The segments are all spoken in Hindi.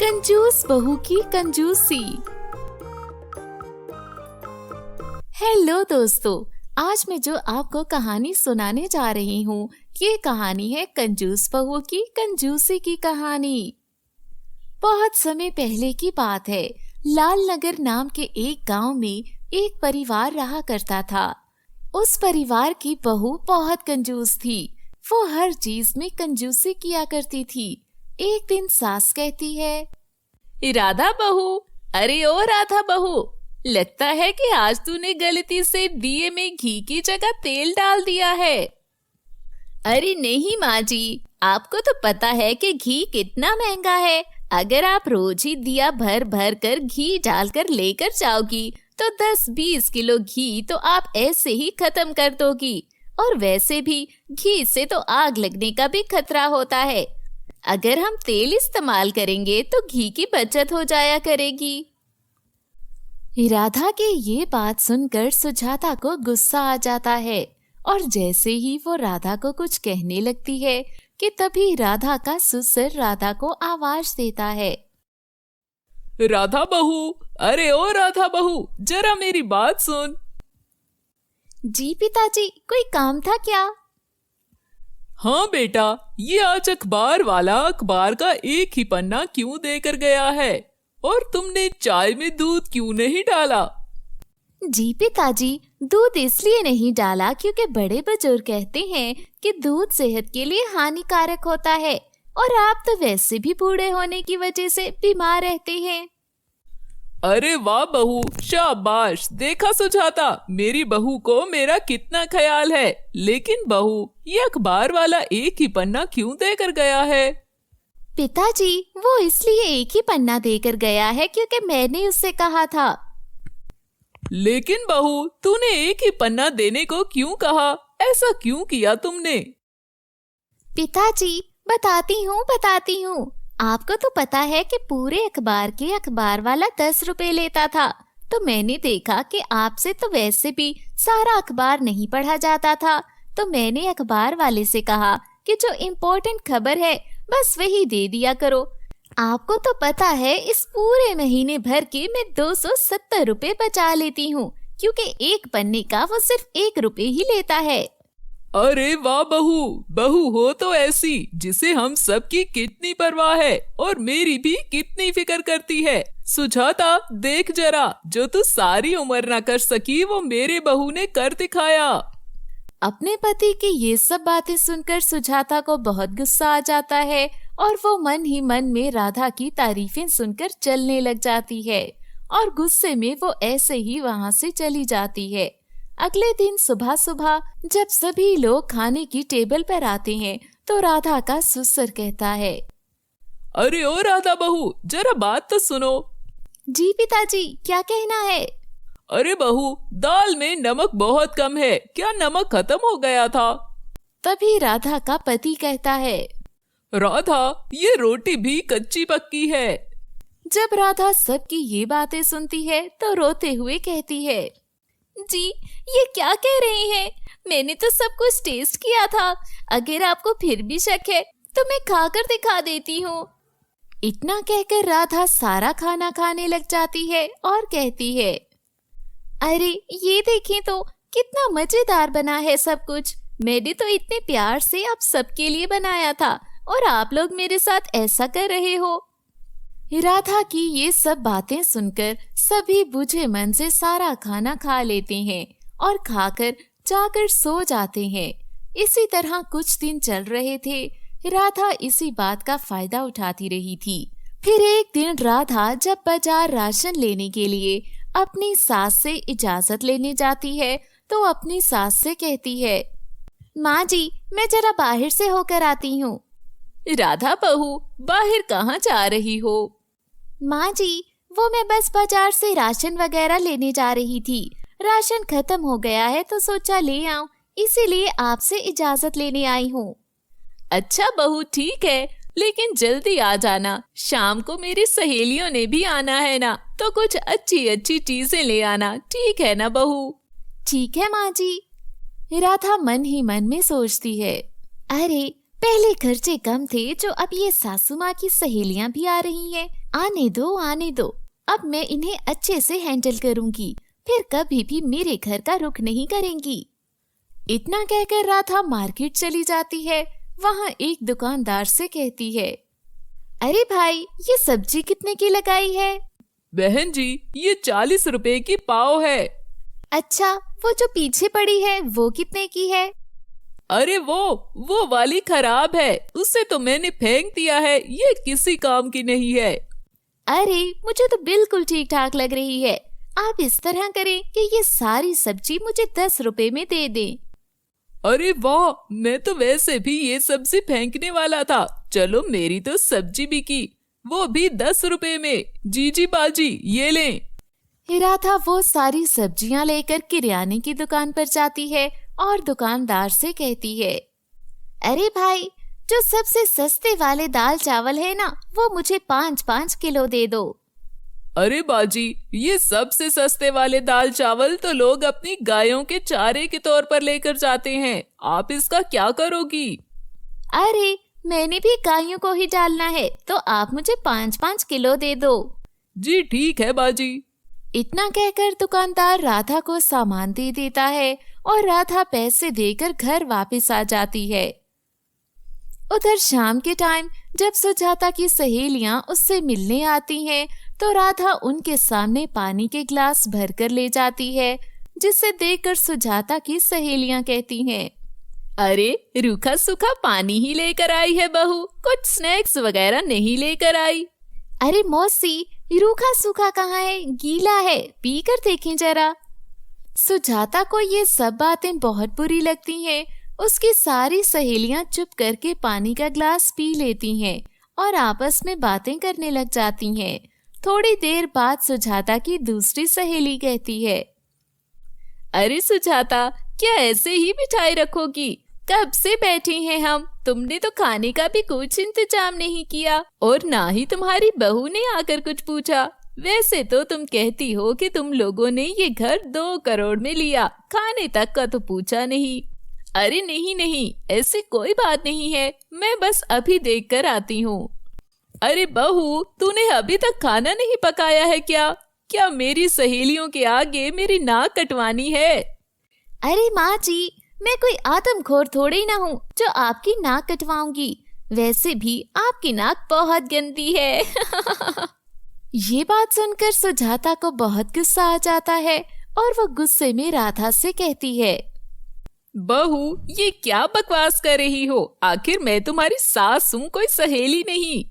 कंजूस बहू की कंजूसी। हेलो दोस्तों, आज मैं जो आपको कहानी सुनाने जा रही हूँ ये कहानी है कंजूस बहू की कंजूसी की कहानी। बहुत समय पहले की बात है। लालनगर नाम के एक गांव में एक परिवार रहा करता था। उस परिवार की बहू बहुत कंजूस थी। वो हर चीज में कंजूसी किया करती थी। एक दिन सास कहती है, राधा बहू, अरे ओ राधा बहू, लगता है कि आज तूने गलती से दिए में घी की जगह तेल डाल दिया है। अरे नहीं माँ जी, आपको तो पता है कि घी कितना महंगा है। अगर आप रोज ही दिया भर भर कर घी डालकर लेकर जाओगी तो 10-20 किलो घी तो आप ऐसे ही खत्म कर दोगी। और वैसे भी घी से तो आग लगने का भी खतरा होता है। अगर हम तेल इस्तेमाल करेंगे तो घी की बचत हो जाया करेगी। राधा के ये बात सुनकर सुजाता को गुस्सा आ जाता है और जैसे ही वो राधा को कुछ कहने लगती है कि तभी राधा का ससुर राधा को आवाज देता है, राधा बहू, अरे ओ राधा बहू, जरा मेरी बात सुन। जी पिताजी, कोई काम था क्या? हाँ बेटा, ये आज अखबार वाला अखबार का एक ही पन्ना क्यों देकर गया है? और तुमने चाय में दूध क्यों नहीं डाला? जी पिताजी, दूध इसलिए नहीं डाला क्योंकि बड़े बुजुर्ग कहते हैं कि दूध सेहत के लिए हानिकारक होता है और आप तो वैसे भी बूढ़े होने की वजह से बीमार रहते हैं। अरे वाह बहू, शाबाश। देखा सुजाता, मेरी बहू को मेरा कितना ख्याल है। लेकिन बहू, ये अखबार वाला एक ही पन्ना क्यों देकर गया है? पिताजी, वो इसलिए एक ही पन्ना देकर गया है क्योंकि मैंने उससे कहा था। लेकिन बहू, तूने एक ही पन्ना देने को क्यों कहा? ऐसा क्यों किया तुमने? पिताजी, बताती हूँ। आपको तो पता है कि पूरे अखबार के अखबार वाला 10 रुपए लेता था। तो मैंने देखा कि आपसे तो वैसे भी सारा अखबार नहीं पढ़ा जाता था, तो मैंने अखबार वाले से कहा कि जो इम्पोर्टेंट खबर है बस वही दे दिया करो। आपको तो पता है इस पूरे महीने भर के मैं 270 रुपए बचा लेती हूँ क्योंकि एक पन्ने का वो सिर्फ 1 रुपए ही लेता है। अरे वाह बहू, बहू हो तो ऐसी जिसे हम सबकी कितनी परवाह है और मेरी भी कितनी फिक्र करती है। सुजाता, देख जरा, जो तू सारी उम्र ना कर सकी वो मेरे बहू ने कर दिखाया। अपने पति की ये सब बातें सुनकर सुजाता को बहुत गुस्सा आ जाता है और वो मन ही मन में राधा की तारीफें सुनकर चलने लग जाती है और गुस्से में वो ऐसे ही वहाँ से चली जाती है। अगले दिन सुबह सुबह जब सभी लोग खाने की टेबल पर आते हैं तो राधा का ससुर कहता है, अरे ओ राधा बहू, जरा बात तो सुनो। जी पिताजी, क्या कहना है? अरे बहू, दाल में नमक बहुत कम है, क्या नमक खत्म हो गया था? तभी राधा का पति कहता है, राधा, ये रोटी भी कच्ची पक्की है। जब राधा सबकी ये बातें सुनती है तो रोते हुए कहती है, जी, ये क्या कह रहे हैं? मैंने तो सब कुछ टेस्ट किया था। अगर आपको फिर भी शक है तो मैं खाकर दिखा देती हूँ। इतना कहकर राधा सारा खाना खाने लग जाती है और कहती है, अरे ये देखें तो कितना मजेदार बना है सब कुछ। मैंने तो इतने प्यार से आप सबके लिए बनाया था और आप लोग मेरे साथ ऐसा कर रहे हो। राधा की ये सब बातें सुनकर सभी बुझे मन से सारा खाना खा लेते हैं और खाकर जाकर सो जाते हैं। इसी तरह कुछ दिन चल रहे थे। राधा इसी बात का फायदा उठाती रही थी। फिर एक दिन राधा जब बाजार राशन लेने के लिए अपनी सास से इजाजत लेने जाती है तो अपनी सास से कहती है, माँ जी, मैं जरा बाहर से होकर आती हूँ। राधा बहू, बाहर कहाँ जा रही हो? माँ जी, वो मैं बस बाजार से राशन वगैरह लेने जा रही थी। राशन खत्म हो गया है तो सोचा ले आऊं, इसीलिए आपसे इजाजत लेने आई हूँ। अच्छा बहू, ठीक है, लेकिन जल्दी आ जाना। शाम को मेरी सहेलियों ने भी आना है ना, तो कुछ अच्छी अच्छी चीजें ले आना, ठीक है ना बहू? ठीक है माँ जी। राधा मन ही मन में सोचती है, अरे पहले खर्चे कम थे जो अब ये सासू माँ की सहेलियाँ भी आ रही हैं, आने दो, अब मैं इन्हें अच्छे से हैंडल करूंगी, फिर कभी भी मेरे घर का रुख नहीं करेंगी। इतना कहकर राधा मार्केट चली जाती है। वहाँ एक दुकानदार से कहती है, अरे भाई, ये सब्जी कितने की लगाई है? बहन जी, ये 40 रुपए की पाव है। अच्छा, वो जो पीछे पड़ी है वो कितने की है? अरे वो वाली खराब है, उसे तो मैंने फेंक दिया है, ये किसी काम की नहीं है। अरे, मुझे तो बिल्कुल ठीक ठाक लग रही है। आप इस तरह करें कि ये सारी सब्जी मुझे 10 रुपए में दे दें। अरे वाह, मैं तो वैसे भी ये सब्जी फेंकने वाला था। चलो, मेरी तो सब्जी बिकी, वो भी 10 रुपए में। जी बाजी, ये लें। राधा वो सारी सब्जियां लेकर किराने की दुकान पर जाती है और दुकानदार से कहती है, अरे भाई, जो सबसे सस्ते वाले दाल चावल है ना, वो मुझे 5-5 किलो दे दो। अरे बाजी, ये सबसे सस्ते वाले दाल चावल तो लोग अपनी गायों के चारे के तौर पर लेकर जाते हैं, आप इसका क्या करोगी? अरे, मैंने भी गायों को ही डालना है, तो आप मुझे 5-5 किलो दे दो। जी ठीक है बाजी। इतना कहकर दुकानदार राधा को सामान दे देता है और राधा पैसे देकर घर वापस आ जाती है। उधर शाम के टाइम जब सुजाता की सहेलियां उससे मिलने आती हैं, तो राधा उनके सामने पानी के ग्लास भरकर ले जाती है, जिसे देखकर सुजाता की सहेलियां कहती हैं, अरे, रूखा सूखा पानी ही लेकर आई है बहू, कुछ स्नैक्स वगैरह नहीं लेकर आई। अरे मौसी, रूखा सूखा कहाँ है, गीला है, पी कर देखें जरा। सुजाता को ये सब बातें बहुत बुरी लगती हैं। उसकी सारी सहेलियां चुप करके पानी का ग्लास पी लेती हैं और आपस में बातें करने लग जाती हैं। थोड़ी देर बाद सुजाता की दूसरी सहेली कहती है, अरे सुजाता, क्या ऐसे ही बिठाई रखोगी? कब से बैठे हैं हम, तुमने तो खाने का भी कुछ इंतजाम नहीं किया और ना ही तुम्हारी बहू ने आकर कुछ पूछा। वैसे तो तुम कहती हो कि तुम लोगों ने ये घर 2 करोड़ में लिया, खाने तक का तो पूछा नहीं। अरे नहीं, ऐसी कोई बात नहीं है, मैं बस अभी देख कर आती हूँ। अरे बहू, तूने अभी तक खाना नहीं पकाया है क्या? क्या मेरी सहेलियों के आगे मेरी नाक कटवानी है? अरे माँ जी, मैं कोई आदमखोर थोड़ी ना हूँ जो आपकी नाक कटवाऊंगी। वैसे भी आपकी नाक बहुत गंदी है। ये बात सुनकर सुजाता को बहुत गुस्सा आ जाता है और वो गुस्से में राधा से कहती है, बहू, ये क्या बकवास कर रही हो? आखिर मैं तुम्हारी सास हूँ, कोई सहेली नहीं।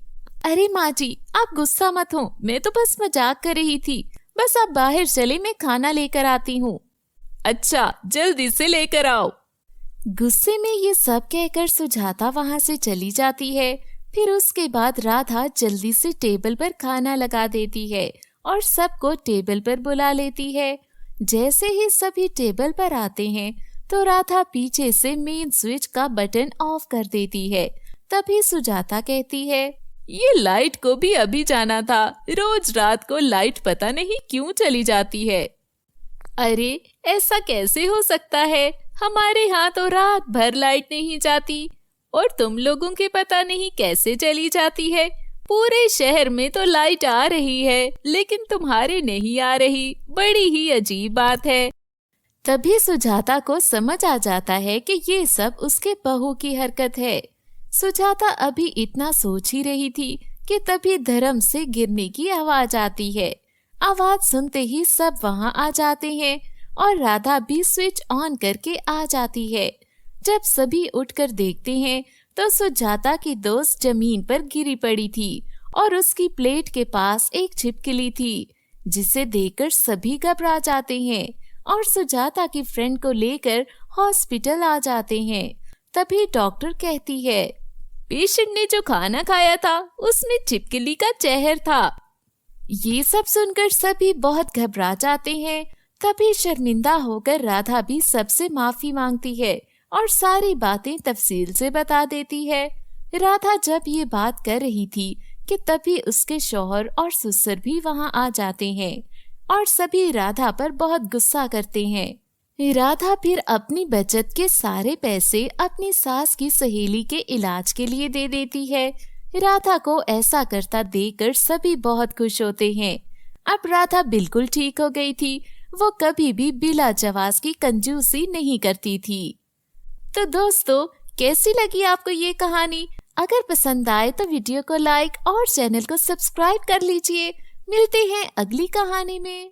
अरे माँ जी, आप गुस्सा मत हो, मैं तो बस मजाक कर रही थी। बस आप बाहर चले, मैं खाना लेकर आती हूँ। अच्छा, जल्दी से लेकर आओ। गुस्से में ये सब कहकर सुजाता वहाँ से चली जाती है। फिर उसके बाद राधा जल्दी से टेबल पर खाना लगा देती है और सबको टेबल पर बुला लेती है। जैसे ही सभी टेबल पर आते हैं, तो राधा पीछे से मेन स्विच का बटन ऑफ कर देती है। तभी सुजाता कहती है, ये लाइट को भी अभी जाना था, रोज रात को लाइट पता नहीं क्यों चली जाती है। अरे, ऐसा कैसे हो सकता है? हमारे यहाँ तो रात भर लाइट नहीं जाती और तुम लोगों के पता नहीं कैसे चली जाती है। पूरे शहर में तो लाइट आ रही है, लेकिन तुम्हारे नहीं आ रही। बड़ी ही अजीब बात है। तभी सुजाता को समझ आ जाता है कि ये सब उसके बहू की हरकत है। सुजाता अभी इतना सोच ही रही थी कि तभी धर्म से गिरने की आवाज आती है। आवाज सुनते ही सब वहां आ जाते हैं और राधा भी स्विच ऑन करके आ जाती है। जब सभी उठकर देखते हैं, तो सुजाता की दोस्त जमीन पर गिरी पड़ी थी और उसकी प्लेट के पास एक छिपकली थी, जिसे देखकर सभी घबरा जाते हैं और सुजाता की फ्रेंड को लेकर हॉस्पिटल आ जाते हैं। तभी डॉक्टर कहती है, पेशेंट ने जो खाना खाया था उसमें छिपकली का जहर था। ये सब सुनकर सभी बहुत घबरा जाते हैं। तभी शर्मिंदा होकर राधा भी सबसे माफी मांगती है और सारी बातें तफसील से बता देती है। राधा जब ये बात कर रही थी कि तभी उसके शौहर और ससुर भी वहां आ जाते हैं और सभी राधा पर बहुत गुस्सा करते हैं। राधा फिर अपनी बचत के सारे पैसे अपनी सास की सहेली के इलाज के लिए दे देती है। राधा को ऐसा करता देखकर सभी बहुत खुश होते हैं। अब राधा बिल्कुल ठीक हो गई थी। वो कभी भी बिला जवाब की कंजूसी नहीं करती थी। तो दोस्तों, कैसी लगी आपको ये कहानी? अगर पसंद आए तो वीडियो को लाइक और चैनल को सब्सक्राइब कर लीजिए। मिलते हैं अगली कहानी में।